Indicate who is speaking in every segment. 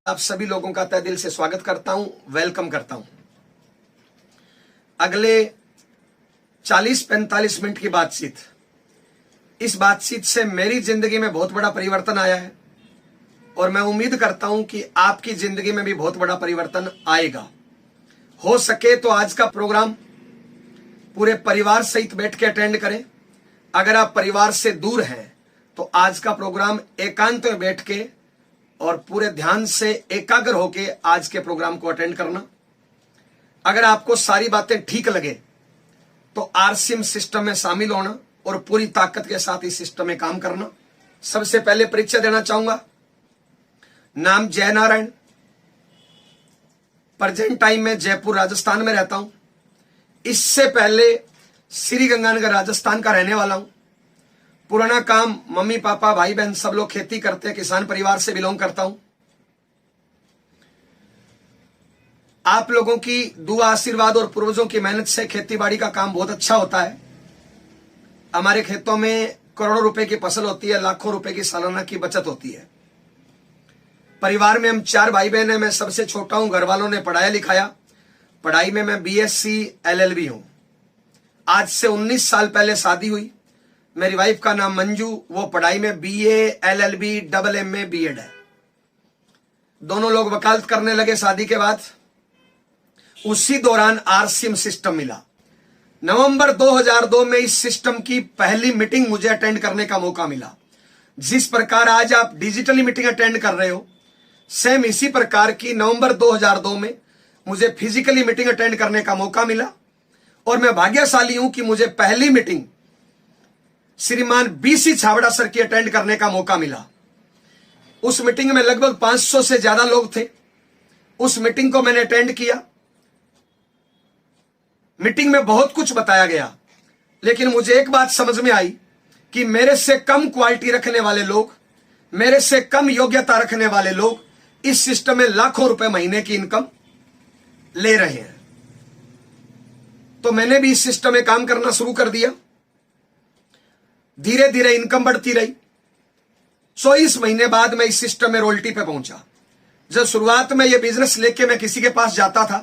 Speaker 1: आप सभी लोगों का तहे दिल से स्वागत करता हूं, वेलकम करता हूं। अगले 40-45 मिनट की बातचीत, इस बातचीत से मेरी जिंदगी में बहुत बड़ा परिवर्तन आया है और मैं उम्मीद करता हूं कि आपकी जिंदगी में भी बहुत बड़ा परिवर्तन आएगा। हो सके तो आज का प्रोग्राम पूरे परिवार सहित बैठ के अटेंड करें। अगर आप परिवार से दूर हैं तो आज का प्रोग्राम एकांत में बैठ के और पूरे ध्यान से एकाग्र होके आज के प्रोग्राम को अटेंड करना। अगर आपको सारी बातें ठीक लगे तो आरसीएम सिस्टम में शामिल होना और पूरी ताकत के साथ इस सिस्टम में काम करना। सबसे पहले परिचय देना चाहूंगा। नाम जय नारायण, प्रेजेंट टाइम में जयपुर राजस्थान में रहता हूं। इससे पहले श्री गंगानगर राजस्थान का रहने वाला हूं। पुराना काम मम्मी पापा भाई बहन सब लोग खेती करते हैं, किसान परिवार से बिलोंग करता हूं। आप लोगों की दुआ आशीर्वाद और पूर्वजों की मेहनत से खेतीबाड़ी का काम बहुत अच्छा होता है। हमारे खेतों में करोड़ों रुपए की फसल होती है, लाखों रुपए की सालाना की बचत होती है। परिवार में हम 4 भाई बहन हैं, मैं सबसे छोटा हूं। घर वालों ने पढ़ाया लिखाया, पढ़ाई में मैं बीएससी LLB हूं। आज से 19 साल पहले शादी हुई। मेरी वाइफ का नाम मंजू, वो पढ़ाई में BA LLB MA BEd है। दोनों लोग वकालत करने लगे शादी के बाद। उसी दौरान आरसीएम सिस्टम मिला। नवंबर 2002 में इस सिस्टम की पहली मीटिंग मुझे अटेंड करने का मौका मिला। जिस प्रकार आज आप डिजिटली मीटिंग अटेंड कर रहे हो, सेम इसी प्रकार की नवंबर 2002 में मुझे फिजिकली मीटिंग अटेंड करने का मौका मिला। और मैं भाग्यशाली हूं कि मुझे पहली मीटिंग श्रीमान BC छाबड़ा सर की अटेंड करने का मौका मिला। उस मीटिंग में लगभग 500 से ज्यादा लोग थे। उस मीटिंग को मैंने अटेंड किया। मीटिंग में बहुत कुछ बताया गया, लेकिन मुझे एक बात समझ में आई कि मेरे से कम क्वालिटी रखने वाले लोग, मेरे से कम योग्यता रखने वाले लोग इस सिस्टम में लाखों रुपए महीने की इनकम ले रहे हैं। तो मैंने भी इस सिस्टम में काम करना शुरू कर दिया। धीरे धीरे इनकम बढ़ती रही। 24 महीने बाद मैं इस सिस्टम में रॉयल्टी पे पहुंचा। जब शुरुआत में ये बिजनेस लेके मैं किसी के पास जाता था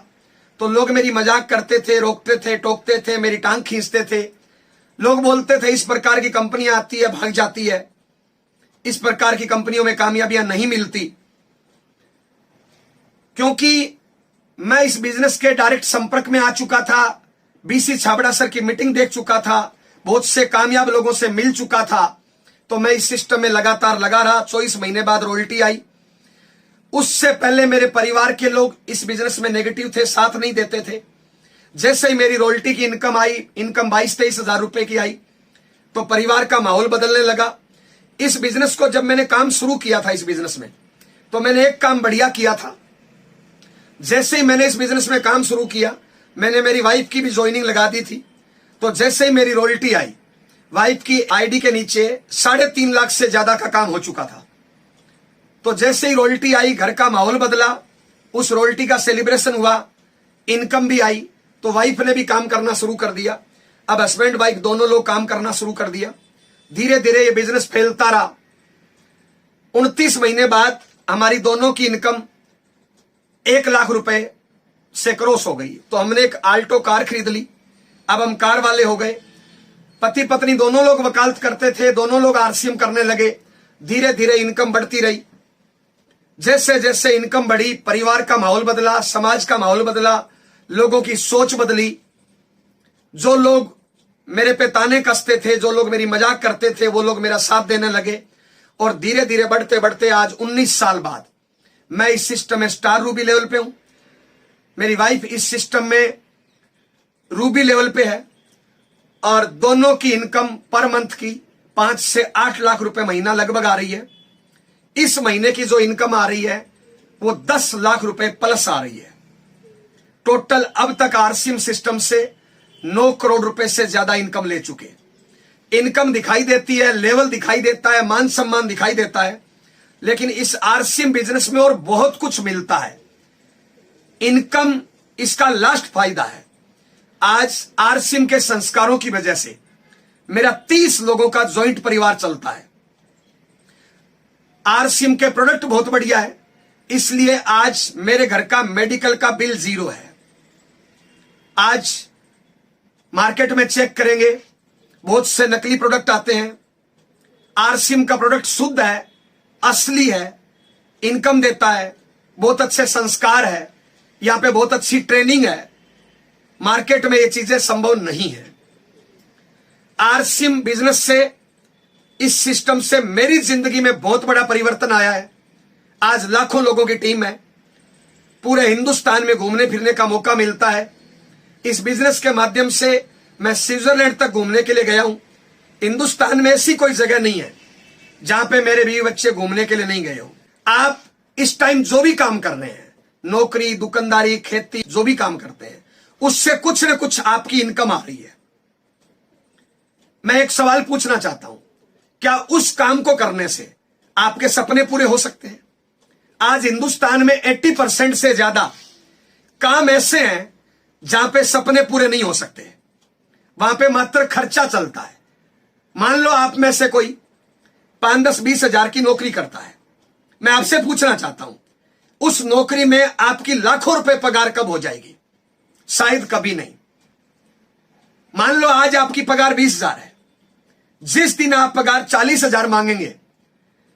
Speaker 1: तो लोग मेरी मजाक करते थे, रोकते थे, टोकते थे, मेरी टांग खींचते थे। लोग बोलते थे इस प्रकार की कंपनियां आती है भाग जाती है, इस प्रकार की कंपनियों में कामयाबियां नहीं मिलती। क्योंकि मैं इस बिजनेस के डायरेक्ट संपर्क में आ चुका था, BC छाबड़ा सर की मीटिंग देख चुका था, बहुत से कामयाब लोगों से मिल चुका था। तो मैं इस सिस्टम में लगातार लगा रहा। 24 महीने बाद रॉयल्टी आई। उससे पहले मेरे परिवार के लोग इस बिजनेस में नेगेटिव थे, साथ नहीं देते थे। जैसे ही मेरी रॉयल्टी की इनकम आई, इनकम 22-23 हजार रुपए की आई, तो परिवार का माहौल बदलने लगा। इस बिजनेस को जब मैंने काम शुरू किया था, इस बिजनेस में, तो मैंने एक काम बढ़िया किया था। जैसे ही मैंने इस बिजनेस में काम शुरू किया, मैंने मेरी वाइफ की भी ज्वाइनिंग लगा दी थी। तो जैसे ही मेरी रॉयल्टी आई, वाइफ की आईडी के नीचे 3.5 लाख से ज्यादा का काम हो चुका था। तो जैसे ही रॉयल्टी आई, घर का माहौल बदला, उस रॉयल्टी का सेलिब्रेशन हुआ, इनकम भी आई, तो वाइफ ने भी काम करना शुरू कर दिया। अब हस्बैंड वाइफ दोनों लोग काम करना शुरू कर दिया। धीरे धीरे ये बिजनेस फैलता रहा। 29 महीने बाद हमारी दोनों की इनकम 1 लाख रुपए से क्रॉस हो गई। तो हमने एक आल्टो कार खरीद ली। अब हम कार वाले हो गए। पति पत्नी दोनों लोग वकालत करते थे, दोनों लोग आरसीएम करने लगे। धीरे धीरे इनकम बढ़ती रही। जैसे जैसे इनकम बढ़ी, परिवार का माहौल बदला, समाज का माहौल बदला, लोगों की सोच बदली। जो लोग मेरे पे ताने कसते थे, जो लोग मेरी मजाक करते थे, वो लोग मेरा साथ देने लगे। और धीरे धीरे बढ़ते बढ़ते आज 19 साल बाद मैं इस सिस्टम में स्टार रूबी लेवल पे हूं। मेरी वाइफ इस सिस्टम में रूबी लेवल पे है और दोनों की इनकम पर मंथ की 5 से 8 लाख रुपए महीना लगभग आ रही है। इस महीने की जो इनकम आ रही है वो 10 लाख रुपए प्लस आ रही है। टोटल अब तक आरसीएम सिस्टम से 9 करोड़ रुपए से ज्यादा इनकम ले चुके। इनकम दिखाई देती है, लेवल दिखाई देता है, मान सम्मान दिखाई देता है, लेकिन इस आरसीएम बिजनेस में और बहुत कुछ मिलता है। इनकम इसका लास्ट फायदा है। आज आरसीएम के संस्कारों की वजह से मेरा 30 लोगों का ज्वाइंट परिवार चलता है। आरसीएम के प्रोडक्ट बहुत बढ़िया है। इसलिए आज मेरे घर का मेडिकल का बिल 0 है। आज मार्केट में चेक करेंगे, बहुत से नकली प्रोडक्ट आते हैं। आरसीएम का प्रोडक्ट शुद्ध है, असली है, इनकम देता है, बहुत अच्छे संस्कार है, यहां पे बहुत अच्छी ट्रेनिंग है। मार्केट में ये चीजें संभव नहीं है। आरसीएम बिजनेस से, इस सिस्टम से मेरी जिंदगी में बहुत बड़ा परिवर्तन आया है। आज लाखों लोगों की टीम है, पूरे हिंदुस्तान में घूमने फिरने का मौका मिलता है। इस बिजनेस के माध्यम से मैं स्विट्जरलैंड तक घूमने के लिए गया हूं। हिंदुस्तान में ऐसी कोई जगह नहीं है जहां पे मेरे बीवी बच्चे घूमने के लिए नहीं गए हो। आप इस टाइम जो भी काम कर रहे हैं, नौकरी, दुकानदारी, खेती, जो भी काम करते हैं, उससे कुछ न कुछ आपकी इनकम आ रही है। मैं एक सवाल पूछना चाहता हूं, क्या उस काम को करने से आपके सपने पूरे हो सकते हैं? आज हिंदुस्तान में 80% से ज्यादा काम ऐसे हैं जहां पे सपने पूरे नहीं हो सकते, वहां पे मात्र खर्चा चलता है। मान लो आप में से कोई 5-10-20 हजार की नौकरी करता है। मैं आपसे पूछना चाहता हूं, उस नौकरी में आपकी लाखों रुपए पगार कब हो जाएगी? शायद कभी नहीं। मान लो आज आपकी पगार 20,000 है, जिस दिन आप पगार 40,000 मांगेंगे,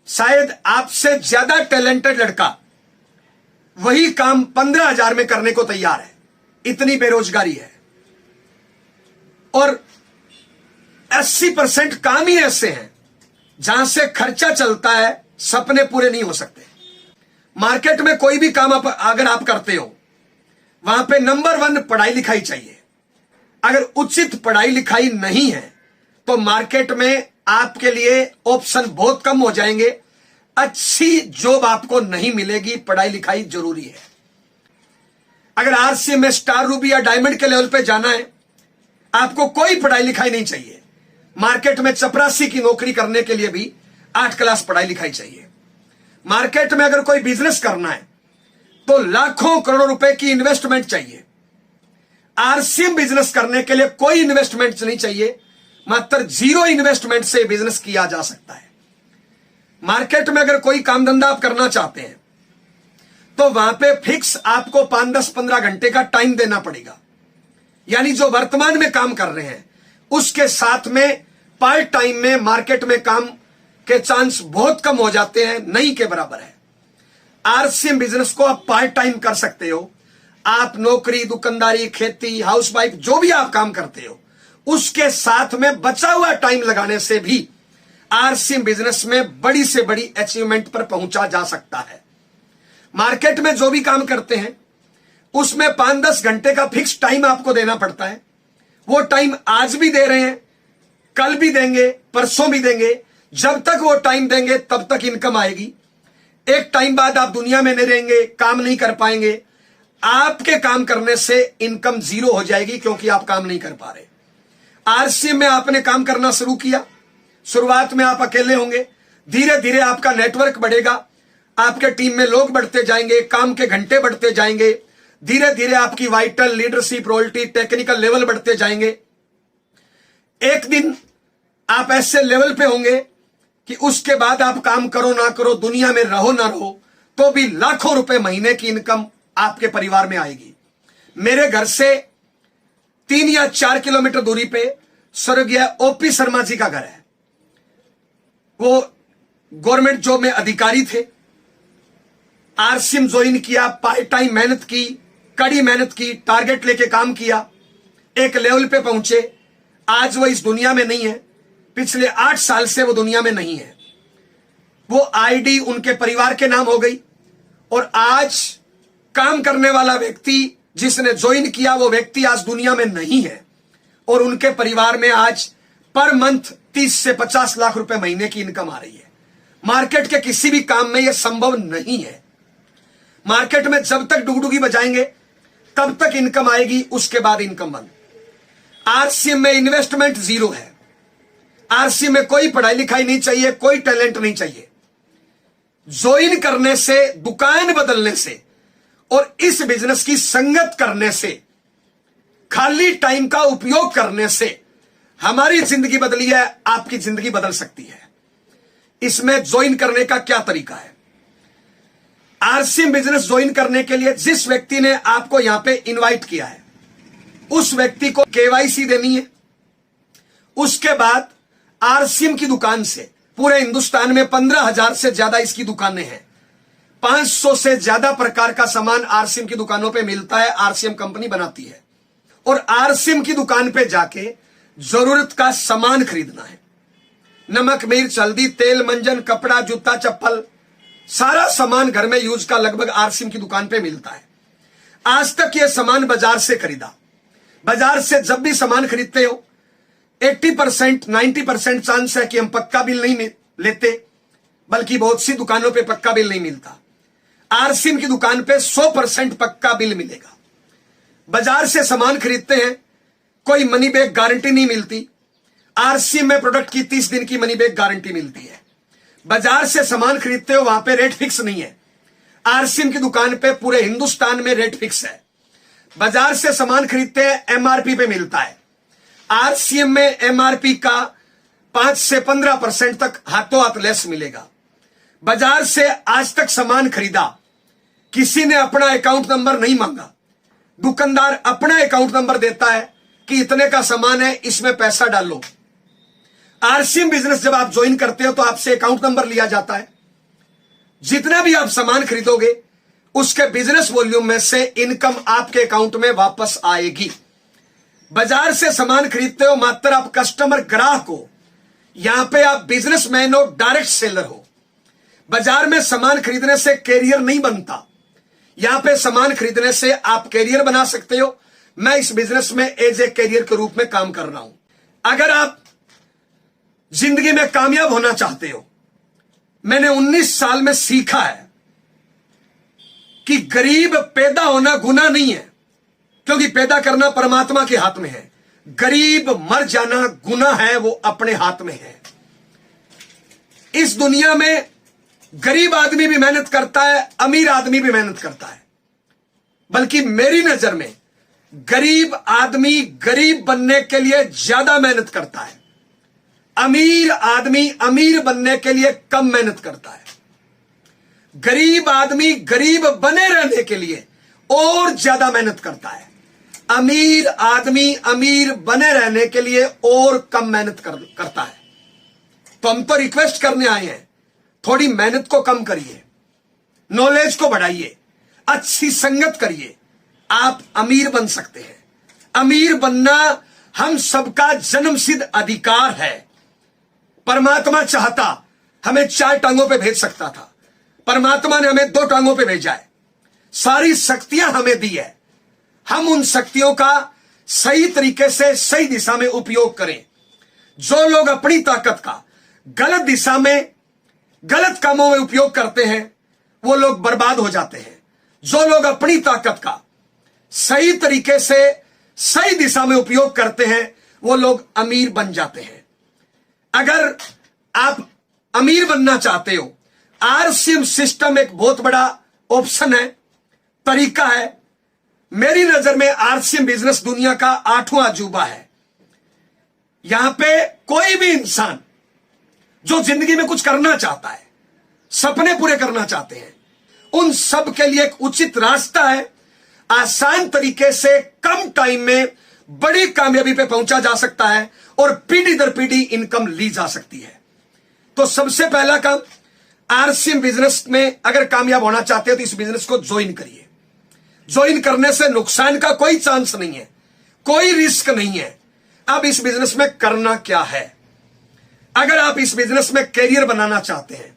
Speaker 1: शायद आपसे ज्यादा टैलेंटेड लड़का वही काम 15,000 में करने को तैयार है। इतनी बेरोजगारी है। और 80% काम ही ऐसे हैं जहां से खर्चा चलता है, सपने पूरे नहीं हो सकते। मार्केट में कोई भी काम अगर आप करते हो, वहां पे नंबर 1 पढ़ाई लिखाई चाहिए। अगर उचित पढ़ाई लिखाई नहीं है तो मार्केट में आपके लिए ऑप्शन बहुत कम हो जाएंगे, अच्छी जॉब आपको नहीं मिलेगी। पढ़ाई लिखाई जरूरी है। अगर आरसीएम में स्टार, रूबी या डायमंड के लेवल पे जाना है, आपको कोई पढ़ाई लिखाई नहीं चाहिए। मार्केट में चपरासी की नौकरी करने के लिए भी 8 क्लास पढ़ाई लिखाई चाहिए। मार्केट में अगर कोई बिजनेस करना है तो लाखों करोड़ों रुपए की इन्वेस्टमेंट चाहिए। आरसीएम बिजनेस करने के लिए कोई इन्वेस्टमेंट नहीं चाहिए, मात्र 0 इन्वेस्टमेंट से बिजनेस किया जा सकता है। मार्केट में अगर कोई काम धंधा आप करना चाहते हैं तो वहां पे फिक्स आपको 5-10-15 घंटे का टाइम देना पड़ेगा। यानी जो वर्तमान में काम कर रहे हैं उसके साथ में पार्ट टाइम में मार्केट में काम के चांस बहुत कम हो जाते हैं, नहीं के बराबर है। आरसीएम बिजनेस को आप पार्ट टाइम कर सकते हो। आप नौकरी, दुकानदारी, खेती, हाउसवाइफ, जो भी आप काम करते हो, उसके साथ में बचा हुआ टाइम लगाने से भी आरसीएम बिजनेस में बड़ी से बड़ी अचीवमेंट पर पहुंचा जा सकता है। मार्केट में जो भी काम करते हैं उसमें 5-10 घंटे का फिक्स टाइम आपको देना पड़ता है। वो टाइम आज भी दे रहे हैं, कल भी देंगे, परसों भी देंगे। जब तक वो टाइम देंगे तब तक इनकम आएगी। एक टाइम बाद आप दुनिया में नहीं रहेंगे, काम नहीं कर पाएंगे। आपके काम करने से इनकम 0 हो जाएगी, क्योंकि आप काम नहीं कर पा रहे। आरसीएम में आपने काम करना शुरू किया, शुरुआत में आप अकेले होंगे, धीरे धीरे आपका नेटवर्क बढ़ेगा, आपके टीम में लोग बढ़ते जाएंगे, काम के घंटे बढ़ते जाएंगे, धीरे धीरे आपकी vital, leadership, royalty, technical level बढ़ते जाएंगे। एक दिन आप ऐसे लेवल पे होंगे कि उसके बाद आप काम करो ना करो, दुनिया में रहो ना रहो, तो भी लाखों रुपए महीने की इनकम आपके परिवार में आएगी। मेरे घर से 3 या 4 किलोमीटर दूरी पे स्वर्गीय ओपी शर्मा जी का घर है। वो गवर्नमेंट जॉब में अधिकारी थे। आरसीएम ज्वाइन किया, पार्ट टाइम मेहनत की, कड़ी मेहनत की, टारगेट लेके काम किया, एक लेवल पे पहुंचे। आज वो इस दुनिया में नहीं है, पिछले 8 साल से वो दुनिया में नहीं है। वो आईडी उनके परिवार के नाम हो गई। और आज काम करने वाला व्यक्ति जिसने ज्वाइन किया, वो व्यक्ति आज दुनिया में नहीं है। और उनके परिवार में आज पर मंथ 30 से 50 लाख रुपए महीने की इनकम आ रही है। मार्केट के किसी भी काम में यह संभव नहीं है। मार्केट में जब तक डुगडुगी बजाएंगे तब तक इनकम आएगी, उसके बाद इनकम बंद। आरसीएम में इन्वेस्टमेंट 0 है। आरसीएम में कोई पढ़ाई लिखाई नहीं चाहिए, कोई टैलेंट नहीं चाहिए। ज्वाइन करने से, दुकान बदलने से और इस बिजनेस की संगत करने से, खाली टाइम का उपयोग करने से हमारी जिंदगी बदली है, आपकी जिंदगी बदल सकती है। इसमें ज्वाइन करने का क्या तरीका है? आरसीएम बिजनेस ज्वाइन करने के लिए जिस व्यक्ति ने आपको यहां पे इनवाइट किया है उस व्यक्ति को केवाईसी देनी है। उसके बाद आरसीएम की दुकान से पूरे हिंदुस्तान में 15,000 से ज्यादा इसकी दुकानें हैं। 500 से ज्यादा प्रकार का सामान आरसीएम की दुकानों पे मिलता है, आरसीएम कंपनी बनाती है। और आरसीएम की दुकान पे जाके जरूरत का सामान खरीदना है। नमक, मिर्च, हल्दी, तेल, मंजन, कपड़ा, जूता, चप्पल, सारा सामान घर में यूज का लगभग आरसीएम की दुकान पे मिलता है। आज तक ये सामान बाजार से खरीदा। बाजार से जब भी सामान खरीदते हो 80% 90% चांस है कि हम पक्का बिल नहीं लेते, बल्कि बहुत सी दुकानों पे पक्का बिल नहीं मिलता। आरसीएम की दुकान पे 100% पक्का बिल मिलेगा। बाजार से सामान खरीदते हैं, कोई मनी बैक गारंटी नहीं मिलती। आरसीएम में प्रोडक्ट की 30 दिन की मनी बैक गारंटी मिलती है। बाजार से सामान खरीदते हो, वहां पे रेट फिक्स नहीं है। आरसीएम की दुकान पे पूरे हिंदुस्तान में रेट फिक्स है। बाजार से सामान खरीदते हैं, एमआरपी पे मिलता है। आरसीएम में एमआरपी का 5 से 15% तक हाथों हाथ लेस मिलेगा। बाजार से आज तक सामान खरीदा, किसी ने अपना अकाउंट नंबर नहीं मांगा। दुकानदार अपना अकाउंट नंबर देता है कि इतने का सामान है, इसमें पैसा डालो। आरसीएम बिजनेस जब आप ज्वाइन करते हो तो आपसे अकाउंट नंबर लिया जाता है। जितना भी आप सामान खरीदोगे उसके बिजनेस वॉल्यूम में से इनकम आपके अकाउंट में वापस आएगी। बाजार से सामान खरीदते हो, मात्र आप कस्टमर ग्राहक हो। यहां पे आप बिजनेसमैन हो, डायरेक्ट सेलर हो। बाजार में सामान खरीदने से कैरियर नहीं बनता। यहां पे सामान खरीदने से आप कैरियर बना सकते हो। मैं इस बिजनेस में एज ए कैरियर के रूप में काम कर रहा हूं। अगर आप जिंदगी में कामयाब होना चाहते हो, मैंने 19 साल में सीखा है कि गरीब पैदा होना गुनाह नहीं है, क्योंकि पैदा करना परमात्मा के हाथ में है। गरीब मर जाना गुनाह है, वो अपने हाथ में है। इस दुनिया में गरीब आदमी भी मेहनत करता है, अमीर आदमी भी मेहनत करता है, बल्कि मेरी नजर में गरीब आदमी गरीब बनने के लिए ज्यादा मेहनत करता है। अमीर आदमी अमीर बनने के लिए कम मेहनत करता है। गरीब आदमी गरीब बने रहने के लिए और ज्यादा मेहनत करता है। अमीर आदमी अमीर बने रहने के लिए और कम मेहनत करता है। तो हम तो रिक्वेस्ट करने आए हैं, थोड़ी मेहनत को कम करिए, नॉलेज को बढ़ाइए, अच्छी संगत करिए, आप अमीर बन सकते हैं। अमीर बनना हम सबका जन्मसिद्ध अधिकार है। परमात्मा चाहता हमें 4 टांगों पे भेज सकता था, परमात्मा ने हमें 2 टांगों पे भेजा है। सारी शक्तियां हमें दी है, हम उन शक्तियों का सही तरीके से सही दिशा में उपयोग करें। जो लोग अपनी ताकत का गलत दिशा में गलत कामों में उपयोग करते हैं वो लोग बर्बाद हो जाते हैं। जो लोग अपनी ताकत का सही तरीके से सही दिशा में उपयोग करते हैं वो लोग अमीर बन जाते हैं। अगर आप अमीर बनना चाहते हो, आरसीएम सिस्टम एक बहुत बड़ा ऑप्शन है, तरीका है। मेरी नजर में आरसीएम बिजनेस दुनिया का 8वां अजूबा है। यहां पे कोई भी इंसान जो जिंदगी में कुछ करना चाहता है, सपने पूरे करना चाहते हैं, उन सब के लिए एक उचित रास्ता है। आसान तरीके से कम टाइम में बड़ी कामयाबी पे पहुंचा जा सकता है और पीढ़ी दर पीढ़ी इनकम ली जा सकती है। तो सबसे पहला काम, आरसीएम बिजनेस में अगर कामयाब होना चाहते हो तो इस बिजनेस को ज्वाइन करिए। ज्वाइन करने से नुकसान का कोई चांस नहीं है, कोई रिस्क नहीं है। अब इस बिजनेस में करना क्या है? अगर आप इस बिजनेस में कैरियर बनाना चाहते हैं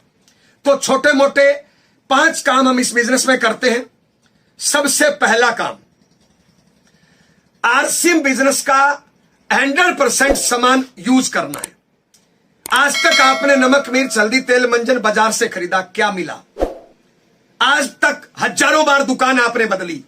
Speaker 1: तो छोटे मोटे 5 काम हम इस बिजनेस में करते हैं। सबसे पहला काम, आरसीएम बिजनेस का 100% सामान यूज करना है। आज तक आपने नमक, मिर्च, हल्दी, तेल, मंजन बाजार से खरीदा, क्या मिला? आज तक हजारों बार दुकान आपने बदली,